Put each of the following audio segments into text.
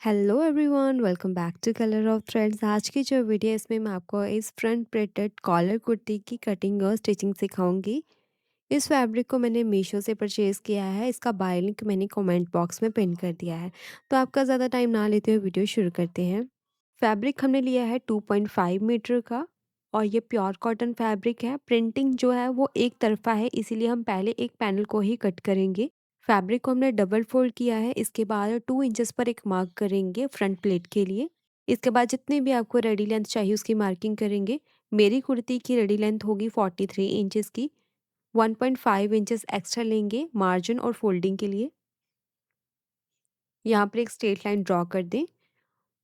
Hello everyone, welcome back to colour of threads. आज की जो वीडियो है इसमें मैं आपको इस फ्रंट प्रिंटेड कॉलर कुर्ती की कटिंग और स्टिचिंग सिखाऊंगी। इस फैब्रिक को मैंने मीशो से परचेज़ किया है। इसका बाय लिंक मैंने कमेंट बॉक्स में पिन कर दिया है। तो आपका ज़्यादा टाइम ना लेते हुए वीडियो शुरू करते हैं। फैब्रिक हमने लिया है 2.5 मीटर का और ये प्योर कॉटन फैब्रिक है। प्रिंटिंग जो है वो एक तरफा है, इसीलिए हम पहले एक पैनल को ही कट करेंगे। फैब्रिक को हमने डबल फोल्ड किया है। इसके बाद 2 इंचेस पर एक मार्क करेंगे फ्रंट प्लेट के लिए। इसके बाद जितने भी आपको रेडी लेंथ चाहिए उसकी मार्किंग करेंगे। मेरी कुर्ती की रेडी लेंथ होगी 43 इंचेस की। 1.5 इंचेस एक्स्ट्रा लेंगे मार्जिन और फोल्डिंग के लिए। यहाँ पर एक स्ट्रेट लाइन ड्रॉ कर दें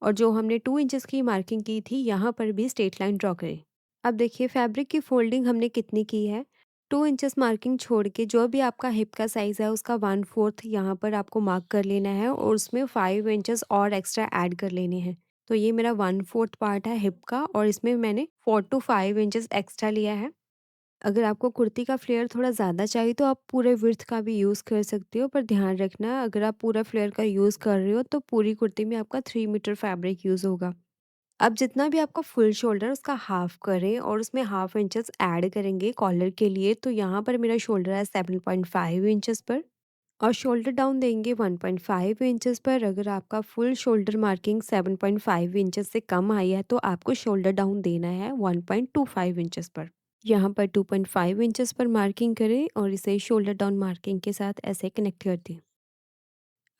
और जो हमने 2 इंचेस की मार्किंग की थी यहाँ पर भी स्ट्रेट लाइन ड्रॉ करें। अब देखिए फैब्रिक की फोल्डिंग हमने कितनी की है। 2 इंचेस मार्किंग छोड़ के जो भी आपका हिप का साइज़ है उसका 1/4 यहाँ पर आपको मार्क कर लेना है और उसमें 5 इंचेस और एक्स्ट्रा ऐड कर लेने हैं। तो ये मेरा 1/4 पार्ट है हिप का और इसमें मैंने 4 टू 5 इंचेस एक्स्ट्रा लिया है। अगर आपको कुर्ती का फ्लेयर थोड़ा ज़्यादा चाहिए तो आप पूरे विड्थ का भी यूज़ कर सकते हो, पर ध्यान रखना अगर आप पूरा फ्लेयर का यूज़ कर रहे हो तो पूरी कुर्ती में आपका 3 मीटर फैब्रिक यूज़ होगा। अब जितना भी आपका फुल शोल्डर उसका हाफ करें और उसमें हाफ इंचेस ऐड करेंगे कॉलर के लिए। तो यहाँ पर मेरा शोल्डर है 7.5 इंचेस पर और शोल्डर डाउन देंगे 1.5 इंचेस पर। अगर आपका फुल शोल्डर मार्किंग 7.5 इंचेस से कम आई है तो आपको शोल्डर डाउन देना है 1.25 इंचेस पर। यहाँ पर 2.5 इंचेस पर मार्किंग करें और इसे शोल्डर डाउन मार्किंग के साथ ऐसे कनेक्ट कर दें।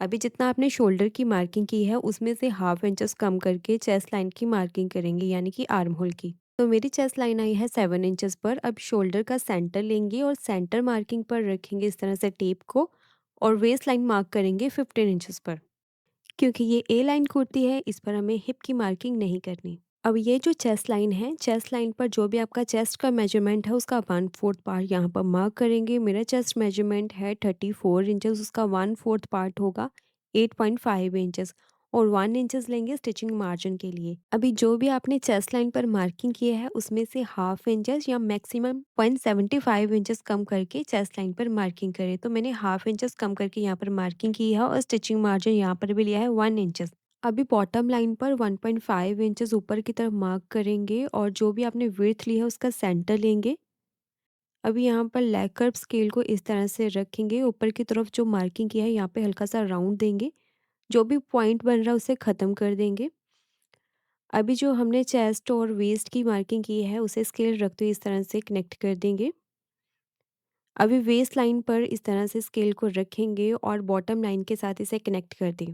अभी जितना आपने शोल्डर की मार्किंग की है उसमें से हाफ इंचेस कम करके चेस्ट लाइन की मार्किंग करेंगे, यानी कि आर्म होल की। तो मेरी चेस्ट लाइन आई है 7 इंचेस पर। अब शोल्डर का सेंटर लेंगे और सेंटर मार्किंग पर रखेंगे इस तरह से टेप को और वेस्ट लाइन मार्क करेंगे 15 इंचेस पर। क्योंकि ये ए लाइन कुर्ती है इस पर हमें हिप की मार्किंग नहीं करनी। अब ये जो चेस्ट लाइन है, चेस्ट लाइन पर जो भी आपका चेस्ट का मेजरमेंट है उसका 1/4 पार्ट यहाँ पर मार्क करेंगे। मेरा चेस्ट मेजरमेंट है 34 इंचेस, उसका 1/4 पार्ट होगा 8.5 इंचेस और 1 इंचेस लेंगे स्टिचिंग मार्जिन के लिए। अभी जो भी आपने चेस्ट लाइन पर मार्किंग किया है उसमें से हाफ इंचेस या मैक्सिमम 0.75 इंचेस कम करके चेस्ट लाइन पर मार्किंग करें। तो मैंने हाफ इंचेस कम करके यहाँ पर मार्किंग की है और स्टिचिंग मार्जिन यहाँ पर भी लिया है 1 इंचेस। अभी बॉटम लाइन पर 1.5 इंचेस ऊपर की तरफ मार्क करेंगे और जो भी आपने विड्थ ली है उसका सेंटर लेंगे। अभी यहाँ पर लेग कर्व स्केल को इस तरह से रखेंगे, ऊपर की तरफ जो मार्किंग किया है यहाँ पे हल्का सा राउंड देंगे। जो भी पॉइंट बन रहा है उसे ख़त्म कर देंगे। अभी जो हमने चेस्ट और वेस्ट की मार्किंग की है उसे स्केल रखते हुए इस तरह से कनेक्ट कर देंगे। अभी वेस्ट लाइन पर इस तरह से स्केल को रखेंगे और बॉटम लाइन के साथ इसे कनेक्ट कर दें।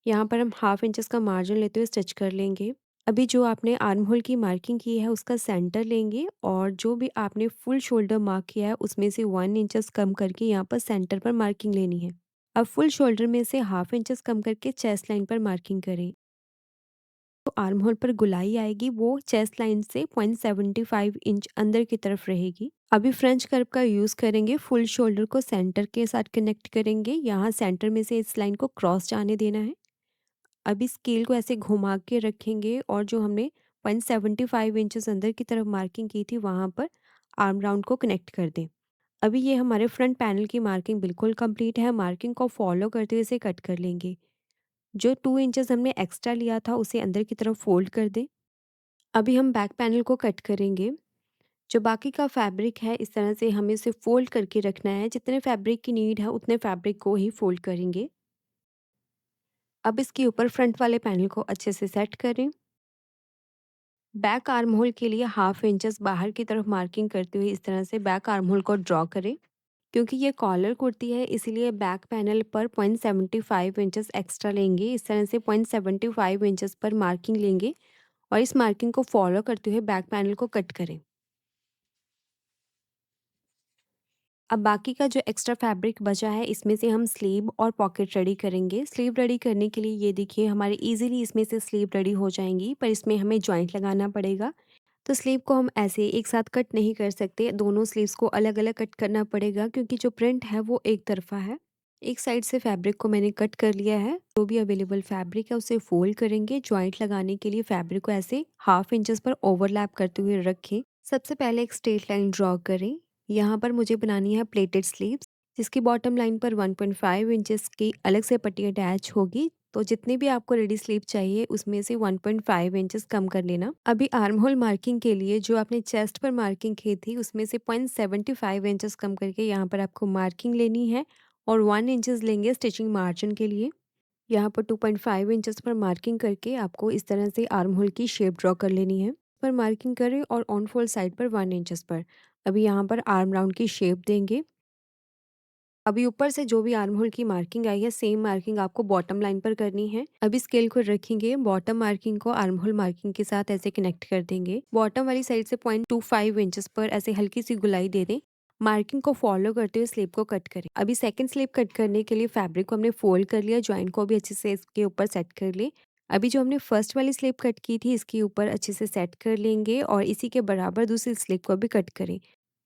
यहाँ पर हम हाफ इंचेस का मार्जिन लेते हुए स्टिच कर लेंगे। अभी जो आपने आर्म होल की मार्किंग की है उसका सेंटर लेंगे और जो भी आपने फुल शोल्डर मार्क किया है उसमें से 1 इंचेस कम करके यहाँ पर सेंटर पर मार्किंग लेनी है। अब फुल शोल्डर में से हाफ इंचेस कम करके चेस्ट लाइन पर मार्किंग करें। तो आर्म होल पर गुलाई आएगी वो चेस्ट लाइन से 0.75 इंच अंदर की तरफ रहेगी। अभी फ्रेंच कर्व का यूज़ करेंगे। फुल शोल्डर को सेंटर के साथ कनेक्ट करेंगे। यहाँ सेंटर में से इस लाइन को क्रॉस जाने देना है। अभी स्केल को ऐसे घुमा के रखेंगे और जो हमने 0.75 इंचेस अंदर की तरफ मार्किंग की थी वहाँ पर आर्म राउंड को कनेक्ट कर दें। अभी ये हमारे फ्रंट पैनल की मार्किंग बिल्कुल कंप्लीट है। मार्किंग को फॉलो करते हुए इसे कट कर लेंगे। जो 2 इंचेस हमने एक्स्ट्रा लिया था उसे अंदर की तरफ फोल्ड कर दें। अभी हम बैक पैनल को कट करेंगे। जो बाकी का फैब्रिक है इस तरह से हमें इसे फोल्ड करके रखना है। जितने फैब्रिक की नीड है उतने फैब्रिक को ही फोल्ड करेंगे। अब इसके ऊपर फ्रंट वाले पैनल को अच्छे से सेट करें। बैक आर्म होल के लिए हाफ इंचेस बाहर की तरफ मार्किंग करते हुए इस तरह से बैक आर्म होल को ड्रॉ करें। क्योंकि ये कॉलर कुर्ती है इसीलिए बैक पैनल पर 0.75 इंचेस एक्स्ट्रा लेंगे। इस तरह से 0.75 इंचेस पर मार्किंग लेंगे और इस मार्किंग को फॉलो करते हुए बैक पैनल को कट करें। अब बाकी का जो एक्स्ट्रा फैब्रिक बचा है इसमें से हम स्लीव और पॉकेट रेडी करेंगे। स्लीव रेडी करने के लिए ये देखिए हमारे इजीली इसमें से स्लीव रेडी हो जाएंगी, पर इसमें हमें जॉइंट लगाना पड़ेगा। तो स्लीव को हम ऐसे एक साथ कट नहीं कर सकते, दोनों स्लीव्स को अलग अलग कट करना पड़ेगा क्योंकि जो प्रिंट है वो एक तरफा है। एक साइड से फैब्रिक को मैंने कट कर लिया है। जो भी अवेलेबल फैब्रिक है उसे फोल्ड करेंगे। जॉइंट लगाने के लिए फैब्रिक को ऐसे हाफ इंचेस पर ओवरलैप करते हुए रखें। सबसे पहले एक स्ट्रेट लाइन ड्रॉ करें। यहाँ पर मुझे बनानी है प्लेटेड स्लीव्स, जिसकी बॉटम लाइन पर 1.5 इंचेस की अलग से पट्टी अटैच होगी। तो जितनी भी आपको रेडी स्लीव चाहिए उसमें से 1.5 इंचेस कम कर लेना। अभी आर्म होल मार्किंग के लिए जो आपने चेस्ट पर मार्किंग की थी उसमें से 0.75 इंचेस कम करके यहाँ पर आपको मार्किंग लेनी है और 1 इंचेस लेंगे स्टिचिंग मार्जिन के लिए। यहाँ पर 2.5 इंचेस पर मार्किंग करके आपको इस तरह से आर्म होल की शेप ड्रॉ कर लेनी है। पर मार्किंग करें और ऑन फोल्ड साइड पर 1 इंचेस पर अभी यहाँ पर आर्म राउंड की शेप देंगे। अभी ऊपर से जो भी आर्म होल की मार्किंग आई है सेम मार्किंग आपको बॉटम लाइन पर करनी है। अभी स्केल को रखेंगे, बॉटम मार्किंग को आर्म होल मार्किंग के साथ ऐसे कनेक्ट कर देंगे। बॉटम वाली साइड से 0.25 इंचेस पर ऐसे हल्की सी गुलाई दे दें। मार्किंग को फॉलो करते हुए स्लीव को कट करें। अभी सेकंड स्लीव कट करने के लिए फैब्रिक को हमने फोल्ड कर लिया, जॉइंट को भी अच्छे से इसके ऊपर सेट कर ले। अभी जो हमने फर्स्ट वाली स्लीव कट की थी इसके ऊपर अच्छे से सेट कर लेंगे और इसी के बराबर दूसरी स्लीव को भी कट करें।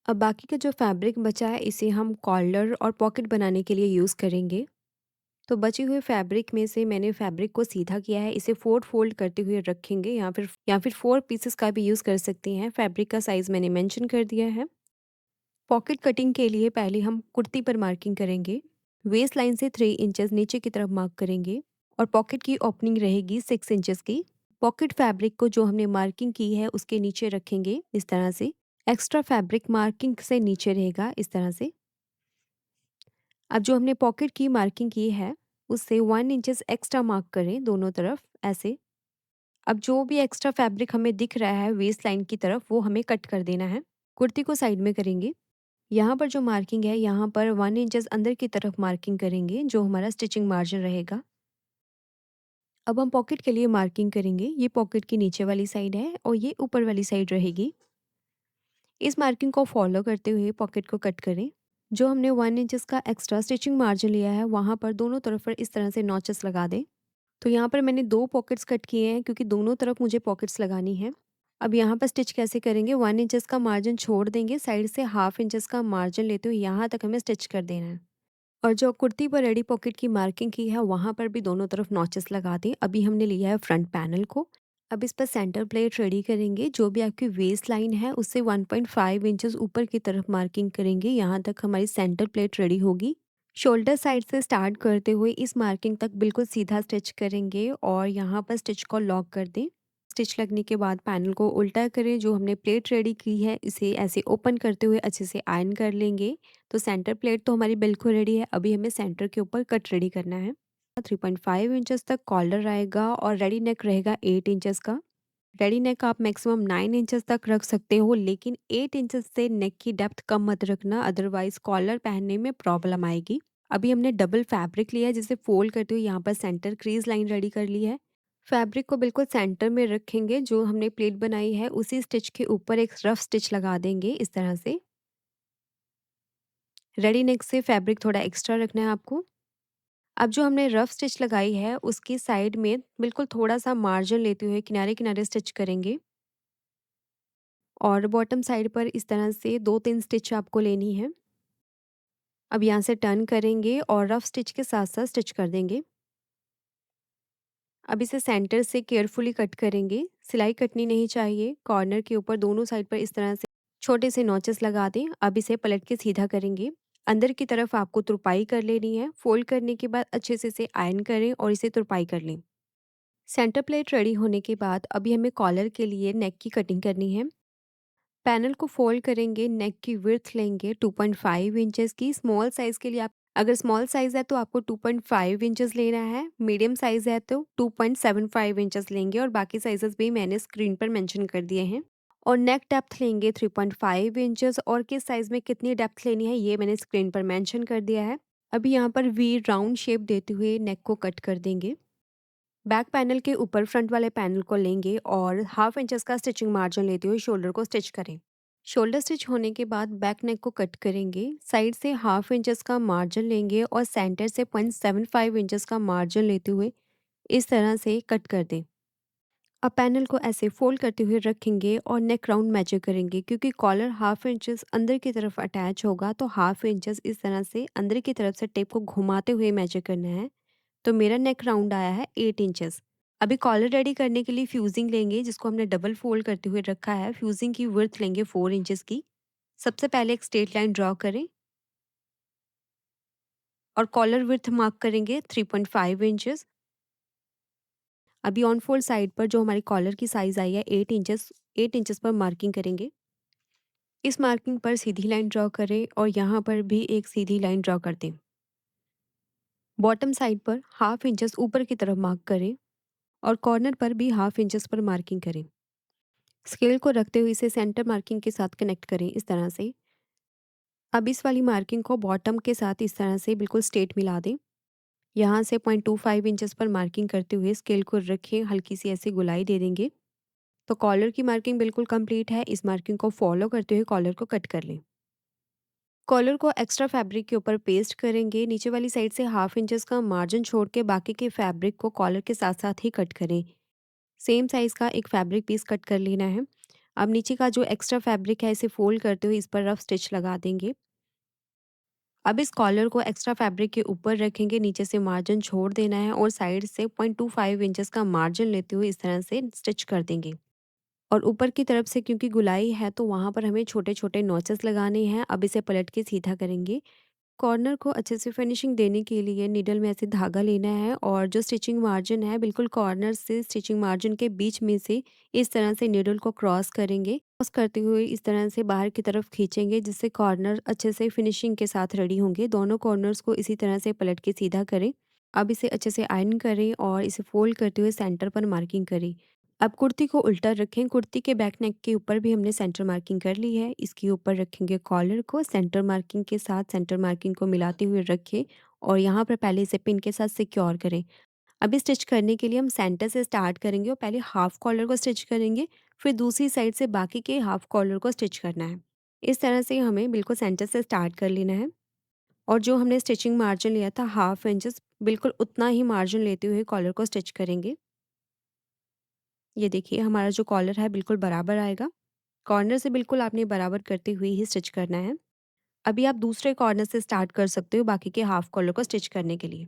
अब बाकी का जो फैब्रिक बचा है इसे हम कॉलर और पॉकेट बनाने के लिए यूज़ करेंगे। तो बचे हुए फैब्रिक में से मैंने फैब्रिक को सीधा किया है, इसे 4 फोल्ड करते हुए रखेंगे या फिर 4 पीसेस का भी यूज़ कर सकती हैं। फैब्रिक का साइज़ मैंने मेंशन कर दिया है। पॉकेट कटिंग के लिए पहले हम कुर्ती पर मार्किंग करेंगे। वेस्ट लाइन से 3 इंचेस नीचे की तरफ मार्क करेंगे और पॉकेट की ओपनिंग रहेगी 6 इंचेस की। पॉकेट फैब्रिक को जो हमने मार्किंग की है उसके नीचे रखेंगे इस तरह से। एक्स्ट्रा फैब्रिक मार्किंग से नीचे रहेगा इस तरह से। अब जो हमने पॉकेट की मार्किंग की है उससे 1 इंचेस एक्स्ट्रा मार्क करें दोनों तरफ ऐसे। अब जो भी एक्स्ट्रा फैब्रिक हमें दिख रहा है वेस्ट लाइन की तरफ वो हमें कट कर देना है। कुर्ती को साइड में करेंगे। यहाँ पर जो मार्किंग है यहाँ पर 1 इंचेस अंदर की तरफ मार्किंग करेंगे जो हमारा स्टिचिंग मार्जिन रहेगा। अब हम पॉकेट के लिए मार्किंग करेंगे। ये पॉकेट की नीचे वाली साइड है और ये ऊपर वाली साइड रहेगी। इस मार्किंग को फॉलो करते हुए पॉकेट को कट करें। जो हमने 1 इंचेस का एक्स्ट्रा स्टिचिंग मार्जिन लिया है वहाँ पर दोनों तरफ पर इस तरह से नॉचेस लगा दें। तो यहाँ पर मैंने 2 पॉकेट्स कट किए हैं क्योंकि दोनों तरफ मुझे पॉकेट्स लगानी है। अब यहाँ पर स्टिच कैसे करेंगे, 1 इंचेस का मार्जिन छोड़ देंगे, साइड से हाफ इंचेस का मार्जिन लेते हुए यहाँ तक हमें स्टिच कर देना है। और जो कुर्ती पर रेडी पॉकेट की मार्किंग की है वहाँ पर भी दोनों तरफ नॉचेस लगा दें। अभी हमने लिया है फ्रंट पैनल को। अब इस पर सेंटर प्लेट रेडी करेंगे। जो भी आपकी वेस्ट लाइन है उससे 1.5 इंचेस ऊपर की तरफ मार्किंग करेंगे, यहाँ तक हमारी सेंटर प्लेट रेडी होगी। शोल्डर साइड से स्टार्ट करते हुए इस मार्किंग तक बिल्कुल सीधा स्टिच करेंगे और यहाँ पर स्टिच को लॉक कर दें। स्टिच लगने के बाद पैनल को उल्टा करें। जो हमने प्लेट रेडी की है इसे ऐसे ओपन करते हुए अच्छे से आयरन कर लेंगे। तो सेंटर प्लेट तो हमारी बिल्कुल रेडी है। अभी हमें सेंटर के ऊपर कट रेडी करना है। 3.5 इंचेस तक कॉलर आएगा और रेडी नेक रहेगा 8 इंचेस का। रेडी नेक आप मैक्सिमम 9 इंचेस तक रख सकते हो, लेकिन 8 इंचेस से नेक की डेप्थ कम मत रखना, अदरवाइज कॉलर पहनने में प्रॉब्लम आएगी। अभी हमने डबल फैब्रिक लिया है जिसे फोल्ड करते हुए यहाँ पर सेंटर क्रीज लाइन रेडी कर ली है। फैब्रिक को बिल्कुल सेंटर में रखेंगे। जो हमने प्लेट बनाई है उसी स्टिच के ऊपर एक रफ स्टिच लगा देंगे इस तरह से। रेडी नेक से फैब्रिक थोड़ा एक्स्ट्रा रखना है आपको। अब जो हमने रफ स्टिच लगाई है उसकी साइड में बिल्कुल थोड़ा सा मार्जिन लेते हुए किनारे किनारे स्टिच करेंगे और बॉटम साइड पर इस तरह से 2-3 स्टिच आपको लेनी है। अब यहाँ से टर्न करेंगे और रफ स्टिच के साथ साथ स्टिच कर देंगे। अब इसे सेंटर से केयरफुली कट करेंगे। सिलाई कटनी नहीं चाहिए। कॉर्नर के ऊपर दोनों साइड पर इस तरह से छोटे से नॉचेस लगा दें। अब इसे पलट के सीधा करेंगे। अंदर की तरफ आपको तुरपाई कर लेनी है। फोल्ड करने के बाद अच्छे से इसे आयरन करें और इसे तुरपाई कर लें। सेंटर प्लेट रेडी होने के बाद अभी हमें कॉलर के लिए नेक की कटिंग करनी है। पैनल को फोल्ड करेंगे, नेक की विड्थ लेंगे 2.5 इंचेस की। स्मॉल साइज़ के लिए आप अगर स्मॉल साइज़ है तो आपको 2.5 इंचेस लेना है, मीडियम साइज़ है तो 2.75 इंचेस लेंगे और बाकी साइजेस भी मैंने स्क्रीन पर मेंशन कर दिए हैं। और नेक डेप्थ लेंगे 3.5 इंचेस और किस साइज़ में कितनी डेप्थ लेनी है ये मैंने स्क्रीन पर मेंशन कर दिया है। अभी यहाँ पर वी राउंड शेप देते हुए नेक को कट कर देंगे। बैक पैनल के ऊपर फ्रंट वाले पैनल को लेंगे और हाफ इंचेस का स्टिचिंग मार्जिन लेते हुए शोल्डर को स्टिच करें। शोल्डर स्टिच होने के बाद बैक नेक को कट करेंगे। साइड से हाफ इंचेस का मार्जिन लेंगे और सेंटर से 0.75 इंचेस का मार्जिन लेते हुए इस तरह से कट कर दें। अब पैनल को ऐसे फोल्ड करते हुए रखेंगे और नेक राउंड मेजर करेंगे। क्योंकि कॉलर हाफ इंचेस अंदर की तरफ अटैच होगा तो हाफ इंचेस इस तरह से अंदर की तरफ से टेप को घुमाते हुए मेजर करना है। तो मेरा नेक राउंड आया है 8 इंचेस। अभी कॉलर रेडी करने के लिए फ्यूजिंग लेंगे जिसको हमने डबल फोल्ड करते हुए रखा है। फ्यूजिंग की विड्थ लेंगे 4 इंचेस की। सबसे पहले एक स्ट्रेट लाइन ड्रॉ करें और कॉलर विड्थ मार्क करेंगे 3.5 इंचेस। अभी ऑन फोल्ड साइड पर जो हमारी कॉलर की साइज़ आई है 8 इंचेस पर मार्किंग करेंगे। इस मार्किंग पर सीधी लाइन ड्रॉ करें और यहाँ पर भी एक सीधी लाइन ड्रॉ कर दें। बॉटम साइड पर हाफ इंचेस ऊपर की तरफ मार्क करें और कॉर्नर पर भी हाफ इंचेस पर मार्किंग करें। स्केल को रखते हुए इसे सेंटर मार्किंग के साथ कनेक्ट करें इस तरह से। अब इस वाली मार्किंग को बॉटम के साथ इस तरह से बिल्कुल स्ट्रेट मिला दें। यहाँ से 0.25 इंचेस पर मार्किंग करते हुए स्केल को रखें, हल्की सी ऐसी गुलाई दे देंगे। तो कॉलर की मार्किंग बिल्कुल कंप्लीट है। इस मार्किंग को फॉलो करते हुए कॉलर को कट कर लें। कॉलर को एक्स्ट्रा फैब्रिक के ऊपर पेस्ट करेंगे। नीचे वाली साइड से हाफ इंचेस का मार्जिन छोड़ के बाकी के फैब्रिक को कॉलर के साथ साथ ही कट करें। सेम साइज़ का एक फैब्रिक पीस कट कर लेना है। अब नीचे का जो एक्स्ट्रा फैब्रिक है इसे फोल्ड करते हुए इस पर रफ स्टिच लगा देंगे। अब इस कॉलर को एक्स्ट्रा फैब्रिक के ऊपर रखेंगे, नीचे से मार्जिन छोड़ देना है और साइड से 0.25 इंचेस का मार्जिन लेते हुए इस तरह से स्टिच कर देंगे। और ऊपर की तरफ से क्योंकि गुलाई है तो वहाँ पर हमें छोटे-छोटे नॉचेस लगाने हैं। अब इसे पलट के सीधा करेंगे। कॉर्नर को अच्छे से फिनिशिंग देने के लिए नीडल में ऐसे धागा लेना है और जो स्टिचिंग मार्जिन है बिल्कुल कॉर्नर से स्टिचिंग मार्जिन के बीच में से इस तरह से नीडल को क्रॉस करेंगे। क्रॉस करते हुए इस तरह से बाहर की तरफ खींचेंगे जिससे कॉर्नर अच्छे से फिनिशिंग के साथ रेडी होंगे। दोनों कॉर्नर्स को इसी तरह से पलट के सीधा करें। अब इसे अच्छे से आयरन करें और इसे फोल्ड करते हुए सेंटर पर मार्किंग करें। अब कुर्ती को उल्टा रखें। कुर्ती के बैक नेक के ऊपर भी हमने सेंटर मार्किंग कर ली है। इसके ऊपर रखेंगे कॉलर को, सेंटर मार्किंग के साथ सेंटर मार्किंग को मिलाते हुए रखें और यहाँ पर पहले इसे पिन के साथ सिक्योर करें। अभी स्टिच करने के लिए हम सेंटर से स्टार्ट करेंगे और पहले हाफ कॉलर को स्टिच करेंगे, फिर दूसरी साइड से बाकी के हाफ कॉलर को स्टिच करना है। इस तरह से हमें बिल्कुल सेंटर से स्टार्ट कर लेना है और जो हमने स्टिचिंग मार्जिन लिया था हाफ इंचेस, बिल्कुल उतना ही मार्जिन लेते हुए कॉलर को स्टिच करेंगे। ये देखिए हमारा जो कॉलर है बिल्कुल बराबर आएगा। कॉर्नर से बिल्कुल आपने बराबर करते हुए ही स्टिच करना है। अभी आप दूसरे कॉर्नर से स्टार्ट कर सकते हो बाकी के हाफ कॉलर को स्टिच करने के लिए।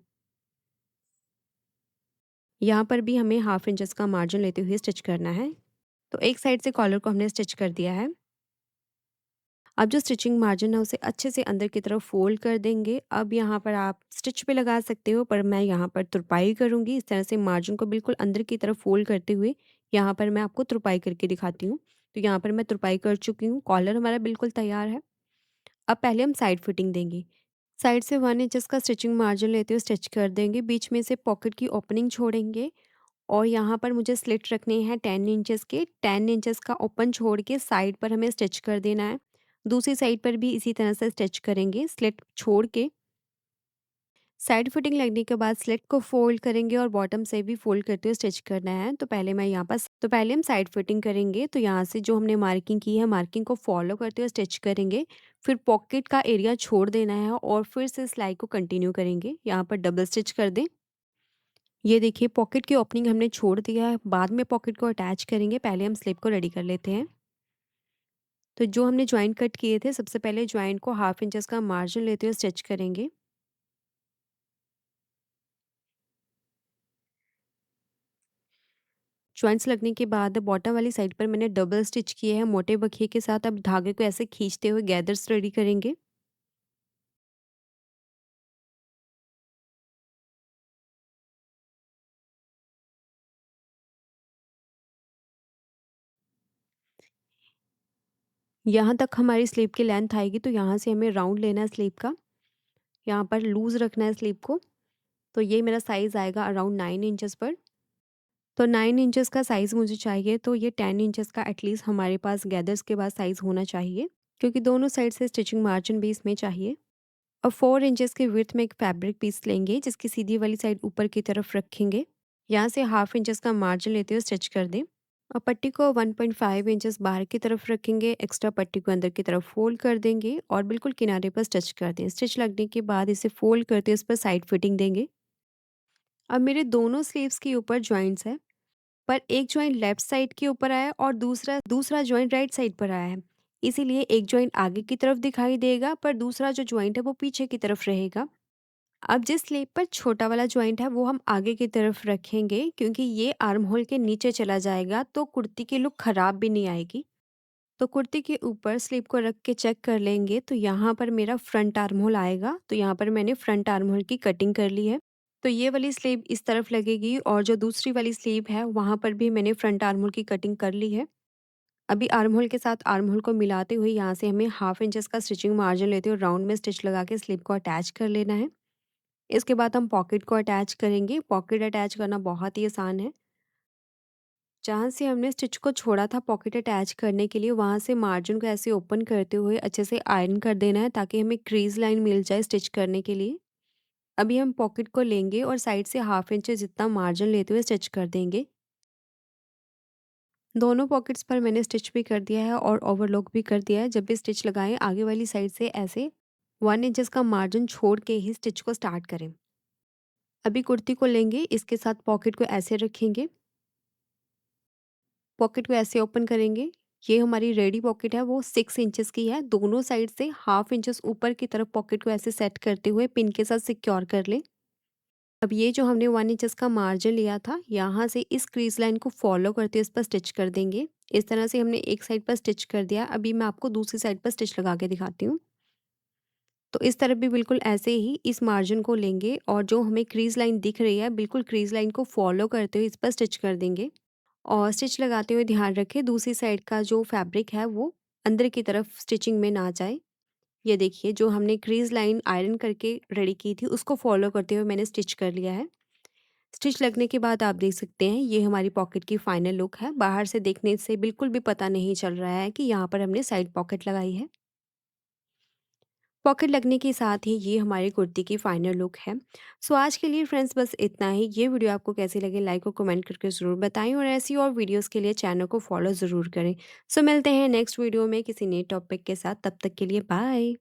यहाँ पर भी हमें हाफ इंचेस का मार्जिन लेते हुए स्टिच करना है। तो एक साइड से कॉलर को हमने स्टिच कर दिया है। अब जो स्टिचिंग मार्जिन है उसे अच्छे से अंदर की तरफ फोल्ड कर देंगे। अब यहाँ पर आप स्टिच भी लगा सकते हो पर मैं यहाँ पर तुरपाई करूँगी। इस तरह से मार्जिन को बिल्कुल अंदर की तरफ फोल्ड करते हुए यहाँ पर मैं आपको तुरपाई करके दिखाती हूँ। तो यहाँ पर मैं तुरपाई कर चुकी हूँ। कॉलर हमारा बिल्कुल तैयार है। अब पहले हम साइड फिटिंग देंगे। साइड से 1 इंचेस का स्टिचिंग मार्जिन लेते हुए स्टिच कर देंगे। बीच में से पॉकेट की ओपनिंग छोड़ेंगे और यहाँ पर मुझे स्लिट रखने हैं 10 इंचेस के। 10 इंचेस का ओपन छोड़ के साइड पर हमें स्टिच कर देना है। दूसरी साइड पर भी इसी तरह से स्टिच करेंगे स्लिट छोड़ के। साइड फिटिंग लगने के बाद स्लिट को फोल्ड करेंगे और बॉटम से भी फोल्ड करते हुए स्टिच करना है। तो पहले हम साइड फिटिंग करेंगे। तो यहाँ से जो हमने मार्किंग की है मार्किंग को फॉलो करते हुए स्टिच करेंगे। फिर पॉकेट का एरिया छोड़ देना है और फिर से सिलाई को कंटिन्यू करेंगे। यहाँ पर डबल स्टिच कर दें। ये देखिए पॉकेट की ओपनिंग हमने छोड़ दिया है, बाद में पॉकेट को अटैच करेंगे। पहले हम स्लिप को रेडी कर लेते हैं। तो जो हमने जॉइंट कट किए थे सबसे पहले जॉइंट को हाफ इंचेस का मार्जिन लेते हुए स्टिच करेंगे। जॉइंट्स लगने के बाद बॉटम वाली साइड पर मैंने डबल स्टिच किए हैं मोटे बखिए के साथ। अब धागे को ऐसे खींचते हुए गैदर्स रेडी करेंगे। यहाँ तक हमारी स्लीव की लेंथ आएगी तो यहाँ से हमें राउंड लेना है स्लीव का। यहाँ पर लूज रखना है स्लीव को। तो ये मेरा साइज़ आएगा अराउंड 9 इंचेस पर। तो 9 इंचेस का साइज़ मुझे चाहिए तो ये 10 इंचेस का एटलीस्ट हमारे पास गैदर्स के बाद साइज़ होना चाहिए, क्योंकि दोनों साइड से स्टिचिंग मार्जिन भी इसमें चाहिए। और 4 इंचेस के विड्थ में एक फैब्रिक पीस लेंगे जिसकी सीधी वाली साइड ऊपर की तरफ रखेंगे। यहाँ से हाफ इंचेस का मार्जिन लेते हुए स्टिच कर दें और पट्टी को 1.5 इंचेस बाहर की तरफ रखेंगे। एक्स्ट्रा पट्टी को अंदर की तरफ फोल्ड कर देंगे और बिल्कुल किनारे पर स्टिच कर दें। स्टिच लगने के बाद इसे फोल्ड करते इस पर साइड फिटिंग देंगे। अब मेरे दोनों स्लीव्स के ऊपर जॉइंट्स है, पर एक जॉइंट लेफ्ट साइड के ऊपर आया है और दूसरा दूसरा जॉइंट राइट साइड पर आया है। इसीलिए एक जॉइंट आगे की तरफ दिखाई देगा पर दूसरा जो जॉइंट है वो पीछे की तरफ रहेगा। अब जिस स्लीव पर छोटा वाला जॉइंट है वो हम आगे की तरफ रखेंगे, क्योंकि ये आर्म होल के नीचे चला जाएगा तो कुर्ती की लुक खराब भी नहीं आएगी। तो कुर्ती के ऊपर स्लीव को रख के चेक कर लेंगे तो यहाँ पर मेरा फ्रंट आर्म होल आएगा। तो यहाँ पर मैंने फ्रंट आर्म होल की कटिंग कर ली है। तो ये वाली स्लीव इस तरफ लगेगी और जो दूसरी वाली स्लीव है वहाँ पर भी मैंने फ्रंट आर्म होल की कटिंग कर ली है। अभी आर्म होल के साथ आर्म होल को मिलाते हुए यहाँ से हमें हाफ इंचेस का स्टिचिंग मार्जिन लेते हुए राउंड में स्टिच लगा के स्लीव को अटैच कर लेना है। इसके बाद हम पॉकेट को अटैच करेंगे। पॉकेट अटैच करना बहुत ही आसान है। जहाँ से हमने स्टिच को छोड़ा था पॉकेट अटैच करने के लिए, वहाँ से मार्जिन को ऐसे ओपन करते हुए अच्छे से आयरन कर देना है ताकि हमें क्रीज लाइन मिल जाए स्टिच करने के लिए। अभी हम पॉकेट को लेंगे और साइड से हाफ इंच जितना मार्जिन लेते हुए स्टिच कर देंगे। दोनों पॉकेट्स पर मैंने स्टिच भी कर दिया है और ओवरलॉक भी कर दिया है। जब भी स्टिच लगाएं आगे वाली साइड से ऐसे 1 इंचेस का मार्जिन छोड़ के ही स्टिच को स्टार्ट करें। अभी कुर्ती को लेंगे, इसके साथ पॉकेट को ऐसे रखेंगे, पॉकेट को ऐसे ओपन करेंगे। ये हमारी रेडी पॉकेट है वो 6 इंचेस की है। दोनों साइड से हाफ इंचेस ऊपर की तरफ पॉकेट को ऐसे सेट करते हुए पिन के साथ सिक्योर कर लें। अब ये जो हमने 1 इंचेस का मार्जिन लिया था, यहाँ से इस क्रीज लाइन को फॉलो करते हुए इस पर स्टिच कर देंगे। इस तरह से हमने एक साइड पर स्टिच कर दिया। अभी मैं आपको दूसरी साइड पर स्टिच लगा के दिखाती हूँ। तो इस तरफ भी बिल्कुल ऐसे ही इस मार्जिन को लेंगे और जो हमें क्रीज लाइन दिख रही है बिल्कुल क्रीज लाइन को फॉलो करते हुए इस पर स्टिच कर देंगे। और स्टिच लगाते हुए ध्यान रखें दूसरी साइड का जो फैब्रिक है वो अंदर की तरफ स्टिचिंग में ना जाए। ये देखिए जो हमने क्रीज लाइन आयरन करके रेडी की थी उसको फॉलो करते हुए मैंने स्टिच कर लिया है। स्टिच लगने के बाद आप देख सकते हैं ये हमारी पॉकेट की फाइनल लुक है। बाहर से देखने से बिल्कुल भी पता नहीं चल रहा है कि यहाँ पर हमने साइड पॉकेट लगाई है। पॉकेट लगने के साथ ही ये हमारी कुर्ती की फाइनल लुक है। सो आज के लिए फ्रेंड्स बस इतना ही। ये वीडियो आपको कैसी लगी लाइक और कमेंट करके ज़रूर बताएं और ऐसी और वीडियोस के लिए चैनल को फॉलो ज़रूर करें। सो मिलते हैं नेक्स्ट वीडियो में किसी नए टॉपिक के साथ। तब तक के लिए बाय।